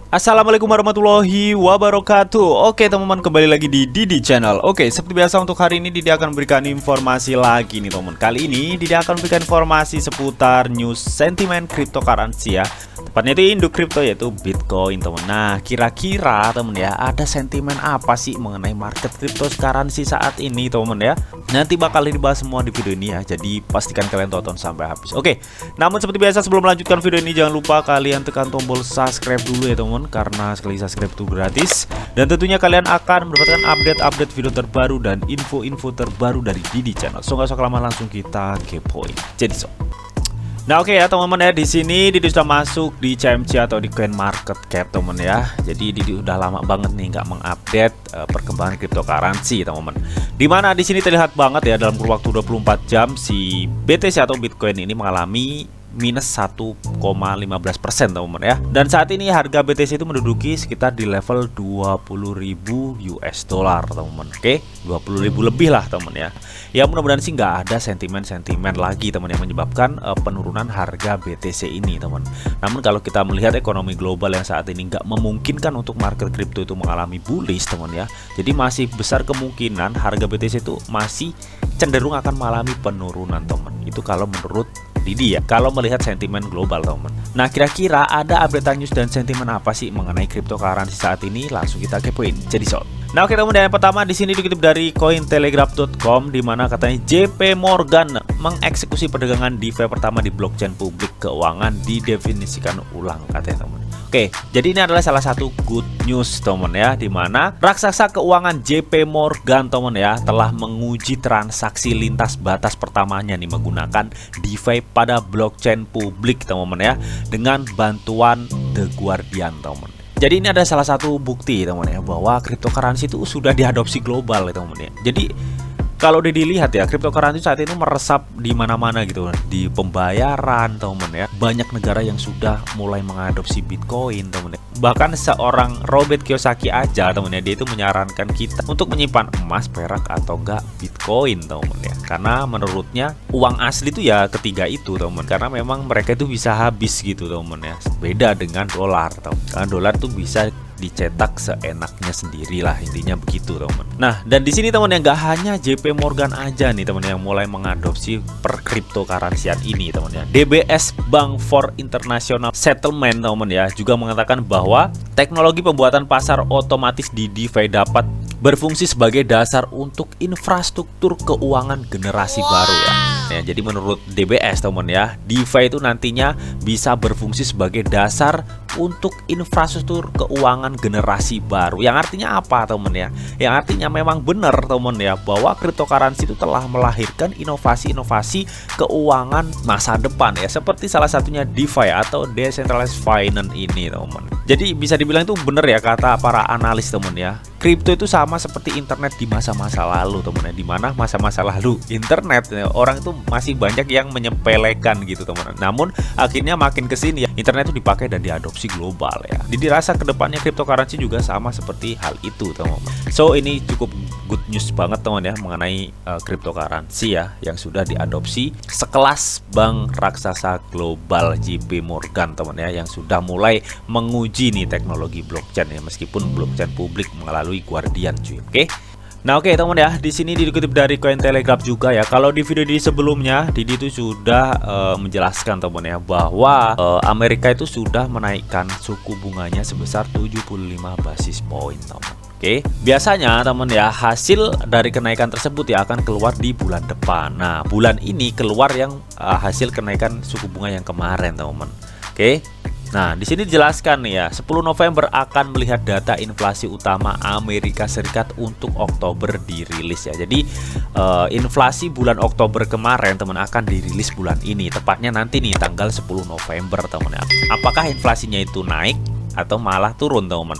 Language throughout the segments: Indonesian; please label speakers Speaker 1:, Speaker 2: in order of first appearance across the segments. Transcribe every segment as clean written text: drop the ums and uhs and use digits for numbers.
Speaker 1: Assalamualaikum warahmatullahi wabarakatuh. Oke teman-teman, kembali lagi di Didi Channel. Oke, seperti biasa untuk hari ini Didi akan memberikan informasi lagi nih teman. Kali ini Didi akan memberikan informasi seputar news sentimen cryptocurrency ya. Tepatnya itu induk kripto yaitu Bitcoin teman. Nah, kira-kira teman ya, ada sentimen apa sih mengenai market cryptocurrency saat ini teman ya? Nanti bakal dibahas semua di video ini ya. Jadi pastikan kalian tonton sampai habis. Oke. Namun seperti biasa sebelum melanjutkan video ini jangan lupa kalian tekan tombol subscribe dulu ya teman, karena sekali subscribe itu gratis dan tentunya kalian akan mendapatkan update-update video terbaru dan info-info terbaru dari Didi Channel. So nggak usah lama, langsung kita kepoin. Jadi so. Nah oke ya teman-teman ya, di sini Didi sudah masuk di CMC atau di Coin Market Cap teman ya. Jadi Didi udah lama banget nih nggak mengupdate perkembangan cryptocurrency teman-teman. Dimana di sini terlihat banget ya dalam kurun waktu 24 jam si BTC atau Bitcoin ini mengalami minus 1,15% teman-teman ya. Dan saat ini harga BTC itu menduduki sekitar di level 20.000 US dollar teman-teman. Oke, 20.000 lebih lah teman ya. Ya mudah-mudahan sih nggak ada sentimen-sentimen lagi teman yang menyebabkan penurunan harga BTC ini teman. Namun kalau kita melihat ekonomi global yang saat ini nggak memungkinkan untuk market crypto itu mengalami bullish teman ya. Jadi masih besar kemungkinan harga BTC itu masih cenderung akan mengalami penurunan teman. Itu kalau menurut Didi ya, kalau melihat sentimen global teman. Nah kira-kira ada update news dan sentimen apa sih mengenai cryptocurrency saat ini? Langsung kita kepoin. Jadi so. Nah oke teman, yang pertama di sini dikutip dari cointelegraph.com di mana katanya JP Morgan mengeksekusi perdagangan DeFi pertama di blockchain publik keuangan didefinisikan ulang katanya teman. Oke, jadi ini adalah salah satu good news teman ya, di mana raksasa keuangan JP Morgan teman ya telah menguji transaksi lintas batas pertamanya nih menggunakan DeFi pada blockchain publik teman ya dengan bantuan The Guardian teman. Jadi ini ada salah satu bukti teman ya bahwa cryptocurrency itu sudah diadopsi global ya teman ya. Jadi kalau dilihat ya, cryptocurrency saat ini meresap di mana-mana gitu, di pembayaran teman ya. Banyak negara yang sudah mulai mengadopsi Bitcoin teman ya. Bahkan seorang Robert Kiyosaki aja teman ya, dia itu menyarankan kita untuk menyimpan emas, perak atau enggak Bitcoin teman ya. Karena menurutnya uang asli itu ya ketiga itu teman. Karena memang mereka itu bisa habis gitu teman ya. Beda dengan dolar teman. Karena dolar tuh bisa dicetak seenaknya sendiri lah, intinya begitu teman. Nah dan di sini teman yang nggak hanya JP Morgan aja nih teman yang mulai mengadopsi per cryptocurrency ini teman ya. DBS Bank for International Settlement teman ya juga mengatakan bahwa teknologi pembuatan pasar otomatis di DeFi dapat berfungsi sebagai dasar untuk infrastruktur keuangan generasi baru ya. Ya, jadi menurut DBS teman ya, DeFi itu nantinya bisa berfungsi sebagai dasar untuk infrastruktur keuangan generasi baru. Yang artinya apa teman ya? Yang artinya memang benar teman ya bahwa cryptocurrency itu telah melahirkan inovasi-inovasi keuangan masa depan ya, seperti salah satunya DeFi atau Decentralized Finance ini teman. Jadi bisa dibilang itu benar ya kata para analis teman ya. Kripto itu sama seperti internet di masa-masa lalu teman ya, dimana masa-masa lalu internet ya, orang itu masih banyak yang menyepelekan gitu teman. Namun akhirnya makin kesini ya, internet itu dipakai dan diadopsi global ya. Jadi dirasa kedepannya cryptocurrency juga sama seperti hal itu teman. So ini cukup good news banget teman ya mengenai cryptocurrency ya yang sudah diadopsi sekelas bank raksasa global JP Morgan teman ya, yang sudah mulai menguji nih teknologi blockchain ya, meskipun blockchain publik melalui Guardian cuy. Oke. Nah oke teman ya, di sini dikutip dari Cointelegraph juga ya. Kalau di video di sebelumnya Didi itu sudah menjelaskan teman ya bahwa Amerika itu sudah menaikkan suku bunganya sebesar 75 basis point teman. Oke, biasanya teman ya hasil dari kenaikan tersebut ya akan keluar di bulan depan. Nah bulan ini keluar yang hasil kenaikan suku bunga yang kemarin teman. Oke. Nah, di sini dijelaskan nih ya, 10 November akan melihat data inflasi utama Amerika Serikat untuk Oktober dirilis ya. Jadi inflasi bulan Oktober kemarin teman akan dirilis bulan ini, tepatnya nanti nih tanggal 10 November teman. Apakah inflasinya itu naik atau malah turun teman?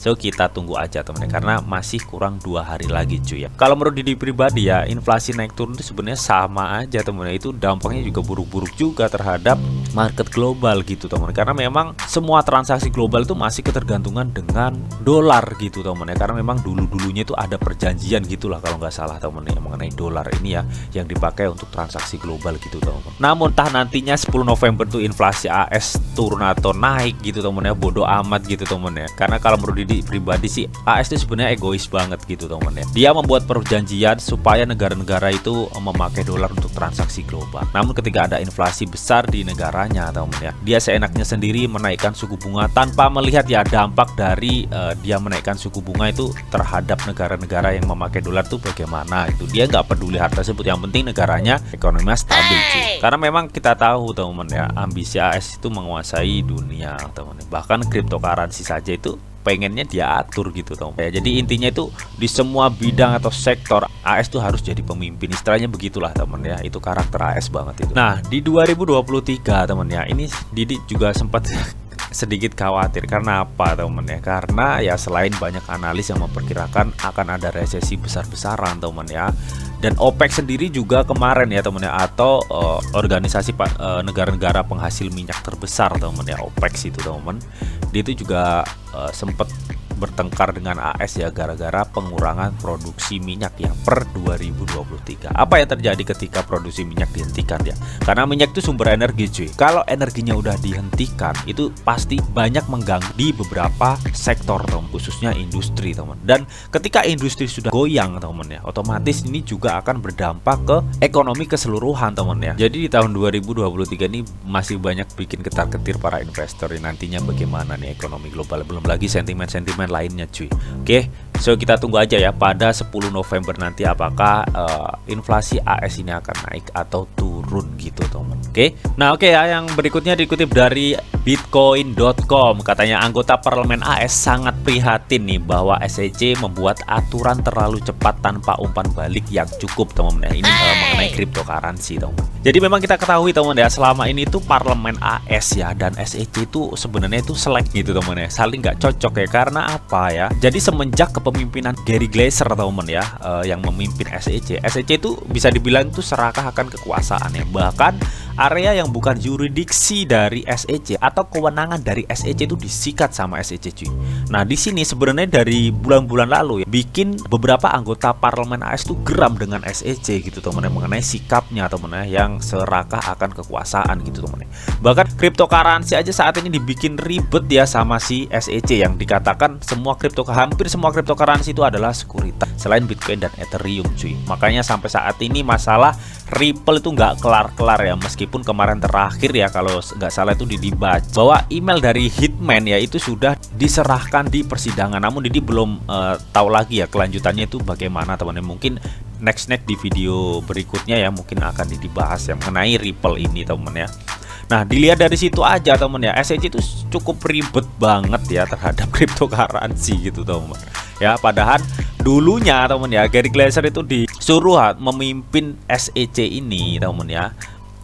Speaker 1: So kita tunggu aja teman-teman, karena masih kurang 2 hari lagi cuy ya. Kalau menurut Didi pribadi ya, inflasi naik turun itu sebenarnya sama aja teman-teman. Itu dampaknya juga buruk-buruk juga terhadap market global gitu teman-teman. Karena memang semua transaksi global itu masih ketergantungan dengan dolar gitu teman-teman ya. Karena memang dulu-dulunya itu ada perjanjian gitulah kalau nggak salah teman-teman ya, mengenai dolar ini ya, yang dipakai untuk transaksi global gitu teman-teman. Namun entah nantinya 10 November tuh inflasi AS turun atau naik gitu teman-teman ya, bodoh amat gitu teman-teman ya. Karena kalau menurut Didi pribadi sih, AS itu sebenarnya egois banget gitu teman-teman ya. Dia membuat perjanjian supaya negara-negara itu memakai dolar untuk transaksi global. Namun ketika ada inflasi besar di negaranya teman-teman ya, dia seenaknya sendiri menaikkan suku bunga tanpa melihat ya dampak dari dia menaikkan suku bunga itu terhadap negara-negara yang memakai dolar tuh bagaimana itu. Dia nggak peduli hal tersebut, yang penting negaranya ekonominya stabil cuy. Karena memang kita tahu teman-teman ya, ambisi AS itu menguasai dunia teman-teman. Bahkan cryptocurrency saja itu pengennya dia atur gitu teman-teman ya. Jadi intinya itu di semua bidang atau sektor AS tuh harus jadi pemimpin, istilahnya begitulah teman ya. Itu karakter AS banget itu. Nah di 2023 teman ya, ini Didi juga sempat sedikit khawatir. Karena apa teman ya? Karena ya selain banyak analis yang memperkirakan akan ada resesi besar-besaran teman ya, dan OPEC sendiri juga kemarin ya teman ya, atau organisasi negara-negara penghasil minyak terbesar teman ya, OPEC itu teman, dia itu juga sempat bertengkar dengan AS ya, gara-gara pengurangan produksi minyak ya per 2023. Apa yang terjadi ketika produksi minyak dihentikan ya? Karena minyak itu sumber energi cuy. Kalau energinya udah dihentikan, itu pasti banyak mengganggu di beberapa sektor teman, khususnya industri teman. Dan ketika industri sudah goyang teman ya, otomatis ini juga akan berdampak ke ekonomi keseluruhan teman ya. Jadi di tahun 2023 ini masih banyak bikin ketar-ketir para investor ya, nantinya bagaimana nih ekonomi global, belum lagi sentimen-sentimen lainnya cuy. Oke, so kita tunggu aja ya pada 10 November nanti apakah inflasi AS ini akan naik atau turun gitu teman. Oke. Nah, oke ya, yang berikutnya dikutip dari bitcoin.com, katanya anggota parlemen AS sangat prihatin nih bahwa SEC membuat aturan terlalu cepat tanpa umpan balik yang cukup teman-teman. Ini mengenai cryptocurrency teman. Jadi memang kita ketahui teman ya, selama ini tuh parlemen AS ya dan SEC itu sebenarnya itu selek gitu teman ya, saling nggak cocok ya. Karena apa ya? Jadi semenjak kepemimpinan Gary Gensler teman ya, yang memimpin SEC itu bisa dibilang itu serakah akan kekuasaan ya. Bahkan area yang bukan yurisdiksi dari SEC atau kewenangan dari SEC itu disikat sama SEC cuy. Nah di sini sebenarnya dari bulan-bulan lalu ya, bikin beberapa anggota parlemen AS itu geram dengan SEC gitu teman ya, mengenai sikapnya teman ya, yang serakah akan kekuasaan gitu teman ya. Bahkan cryptocurrency aja saat ini dibikin ribet ya sama si SEC, yang dikatakan hampir semua cryptocurrency itu adalah sekuritas selain Bitcoin dan Ethereum cuy. Makanya sampai saat ini masalah Ripple itu nggak kelar-kelar ya, meskipun kemarin terakhir ya kalau nggak salah itu dibaca bahwa email dari Hitman ya itu sudah diserahkan di persidangan. Namun Didi belum tahu lagi ya kelanjutannya itu bagaimana teman-teman. Mungkin next di video berikutnya ya mungkin akan dibahas yang mengenai Ripple ini teman ya. Nah dilihat dari situ aja teman ya, SEC itu cukup ribet banget ya terhadap cryptocurrency gitu teman ya. Padahal dulunya teman ya, Gary Gensler itu disuruh memimpin SEC ini teman ya,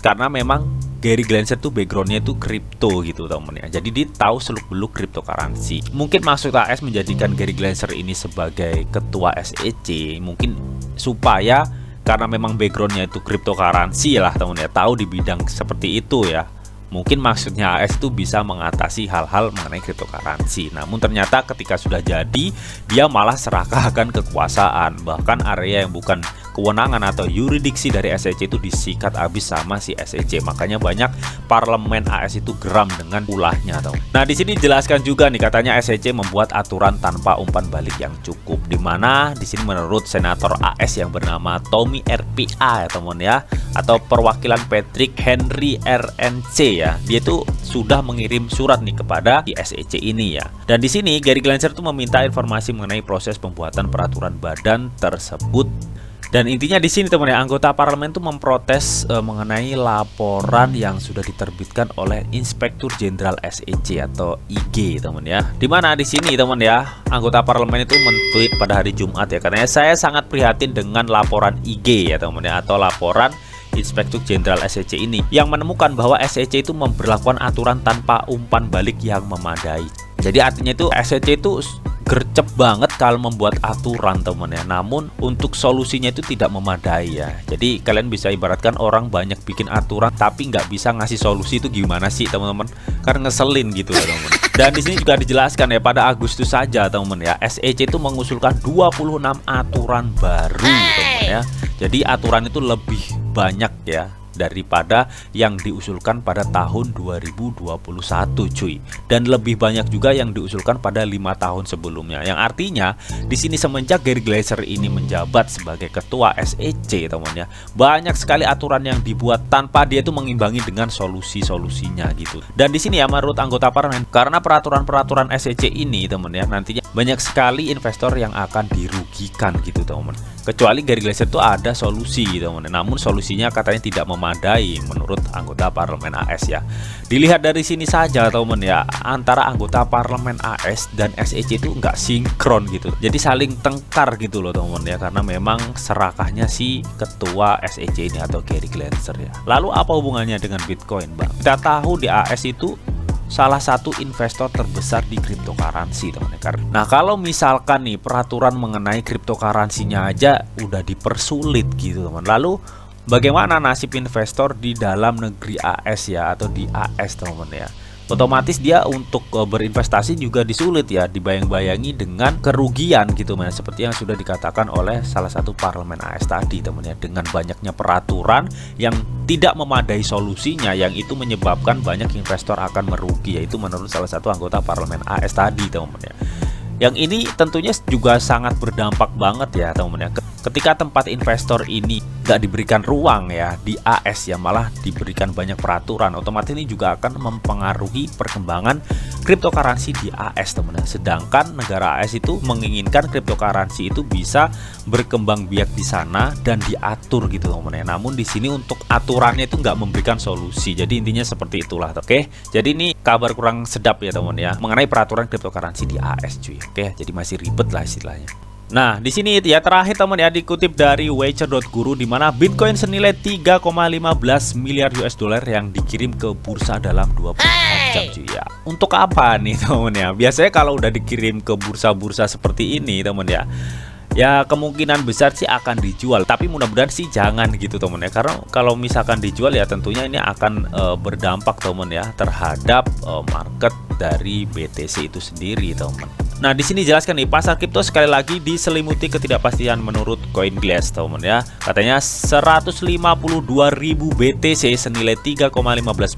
Speaker 1: karena memang Gary Gensler tuh backgroundnya itu kripto gitu teman ya. Jadi dia tahu seluk-beluk cryptocurrency. Mungkin maksud AS menjadikan Gary Gensler ini sebagai ketua SEC mungkin supaya karena memang backgroundnya itu cryptocurrency lah teman ya, tahu di bidang seperti itu ya. Mungkin maksudnya AS itu bisa mengatasi hal-hal mengenai cryptocurrency. Namun ternyata ketika sudah jadi, dia malah serakah akan kekuasaan. Bahkan area yang bukan kewenangan atau yurisdiksi dari SEC itu disikat habis sama si SEC. Makanya banyak parlemen AS itu geram dengan ulahnya tau. Nah di sini dijelaskan juga nih, katanya SEC membuat aturan tanpa umpan balik yang cukup. Dimana di sini menurut senator AS yang bernama Tommy RPA ya teman ya, atau perwakilan Patrick Henry RNC ya, dia itu sudah mengirim surat nih kepada di SEC ini ya. Dan di sini Gary Gensler itu meminta informasi mengenai proses pembuatan peraturan badan tersebut. Dan intinya di sini teman ya, anggota parlemen itu memprotes mengenai laporan yang sudah diterbitkan oleh Inspektur Jenderal SEC atau IG teman ya. Dimana di sini teman ya, anggota parlemen itu men-tweet pada hari Jumat ya, katanya saya sangat prihatin dengan laporan IG ya teman ya, atau laporan Inspektur Jenderal SEC ini yang menemukan bahwa SEC itu memberlakukan aturan tanpa umpan balik yang memadai. Jadi artinya itu SEC itu gercep banget kalau membuat aturan teman ya. Namun untuk solusinya itu tidak memadai ya. Jadi kalian bisa ibaratkan orang banyak bikin aturan tapi nggak bisa ngasih solusi, itu gimana sih teman-teman? Karena ngeselin gitu ya teman. Dan di sini juga dijelaskan ya, pada Agustus saja teman ya, SEC itu mengusulkan 26 aturan baru teman ya. Jadi aturan itu lebih banyak ya daripada yang diusulkan pada tahun 2021 cuy, dan lebih banyak juga yang diusulkan pada 5 tahun sebelumnya. Yang artinya di sini semenjak Gary Gensler ini menjabat sebagai ketua SEC teman ya, banyak sekali aturan yang dibuat tanpa dia itu mengimbangi dengan solusi-solusinya gitu. Dan di sini ya menurut anggota parlemen, karena peraturan-peraturan SEC ini teman ya, nantinya banyak sekali investor yang akan dirugikan gitu teman. Kecuali Gary Gensler itu ada solusi teman, namun solusinya katanya tidak memadai menurut anggota parlemen AS ya. Dilihat dari sini saja teman ya, antara anggota parlemen AS dan SEC itu nggak sinkron gitu. Jadi saling tengkar gitu loh teman ya, karena memang serakahnya si ketua SEC ini atau Gary Gensler ya. Lalu apa hubungannya dengan Bitcoin bang? Kita tahu di AS itu salah satu investor terbesar di cryptocurrency teman-teman. Nah kalau misalkan nih peraturan mengenai cryptocurrency-nya aja udah dipersulit gitu teman, lalu bagaimana nasib investor di dalam negeri AS ya, atau di AS teman ya? Otomatis dia untuk berinvestasi juga disulit ya, dibayang-bayangi dengan kerugian gitu men, seperti yang sudah dikatakan oleh salah satu parlemen AS tadi teman ya, dengan banyaknya peraturan yang tidak memadai solusinya, yang itu menyebabkan banyak investor akan merugi, yaitu menurut salah satu anggota parlemen AS tadi teman ya. Yang ini tentunya juga sangat berdampak banget ya teman-teman ya. Ketika tempat investor ini nggak diberikan ruang ya di AS ya, malah diberikan banyak peraturan, otomatis ini juga akan mempengaruhi perkembangan cryptocurrency di AS teman-teman. Sedangkan negara AS itu menginginkan cryptocurrency itu bisa berkembang biak di sana dan diatur gitu teman-teman ya. Namun di sini untuk aturannya itu nggak memberikan solusi. Jadi intinya seperti itulah. Oke. Jadi ini kabar kurang sedap ya teman-teman ya mengenai peraturan cryptocurrency di AS cuy. Oke, jadi masih ribet lah istilahnya. Nah, di sini ya terakhir teman ya, dikutip dari Wager.guru di mana Bitcoin senilai 3,15 miliar US dollar yang dikirim ke bursa dalam 24 jam cuy ya. Untuk apa nih teman ya? Biasanya kalau udah dikirim ke bursa-bursa seperti ini teman ya, ya kemungkinan besar sih akan dijual, tapi mudah-mudahan sih jangan gitu teman ya, karena kalau misalkan dijual ya tentunya ini akan berdampak teman ya terhadap market dari BTC itu sendiri teman. Nah di sini jelaskan nih, pasar kripto sekali lagi diselimuti ketidakpastian menurut CoinGlass teman ya. Katanya 152.000 BTC senilai 3,15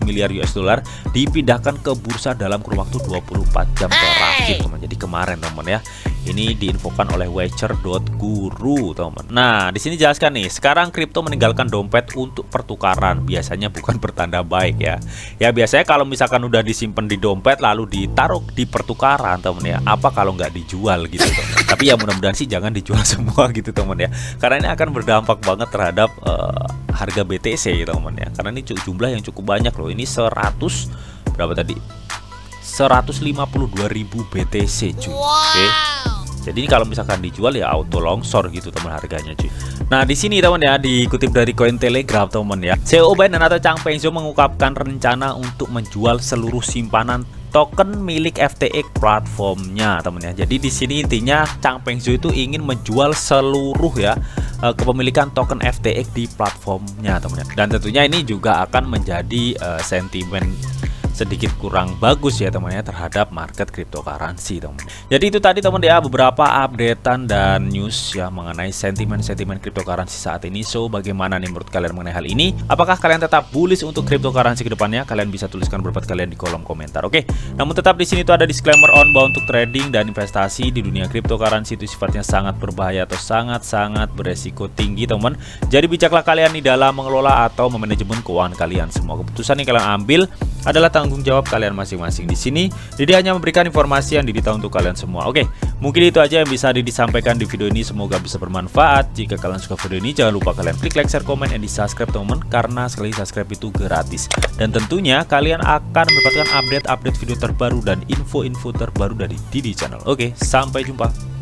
Speaker 1: miliar US dollar dipindahkan ke bursa dalam kurun waktu 24 jam terakhir teman. Jadi kemarin teman ya. Ini diinfokan oleh Wager.guru teman. Nah di sini jelaskan nih, sekarang kripto meninggalkan dompet untuk pertukaran, biasanya bukan pertanda baik ya. Ya biasanya kalau misalkan udah disimpan di dompet lalu ditaruh di pertukaran teman ya, apa kalau nggak dijual gitu teman. Tapi ya mudah-mudahan sih jangan dijual semua gitu teman ya, karena ini akan berdampak banget terhadap harga BTC teman ya. Karena ini jumlah yang cukup banyak loh. Ini 100 berapa tadi? 152.000 BTC cuy. Oke. Jadi ini kalau misalkan dijual ya auto longsor gitu teman harganya cuy. Nah di sini teman ya, dikutip dari Cointelegraph teman ya, CEO Binance atau Chang Peng Zhou mengungkapkan rencana untuk menjual seluruh simpanan token milik FTX platformnya teman ya. Jadi di sini intinya Chang Peng Zhou itu ingin menjual seluruh ya kepemilikan token FTX di platformnya teman ya. Dan tentunya ini juga akan menjadi sentimen sedikit kurang bagus ya teman ya terhadap market cryptocurrency teman. Jadi itu tadi teman ya beberapa updatean dan news ya mengenai sentimen-sentimen cryptocurrency saat ini. So bagaimana nih menurut kalian mengenai hal ini? Apakah kalian tetap bullish untuk cryptocurrency ke depannya? Kalian bisa tuliskan pendapat kalian di kolom komentar. Oke. Namun tetap di sini tuh ada disclaimer on bahwa untuk trading dan investasi di dunia cryptocurrency itu sifatnya sangat berbahaya atau sangat-sangat beresiko tinggi teman. Jadi bijaklah kalian di dalam mengelola atau memanajemen keuangan kalian. Semua keputusan yang kalian ambil adalah tanggung jawab kalian masing-masing. Di sini Didi hanya memberikan informasi yang Didi tahu untuk kalian semua. Oke, mungkin itu aja yang bisa Didi sampaikan di video ini. Semoga bisa bermanfaat. Jika kalian suka video ini, jangan lupa kalian klik like, share, komen, dan di subscribe teman, karena sekali subscribe itu gratis. Dan tentunya kalian akan mendapatkan update-update video terbaru dan info-info terbaru dari Didi Channel. Oke, sampai jumpa.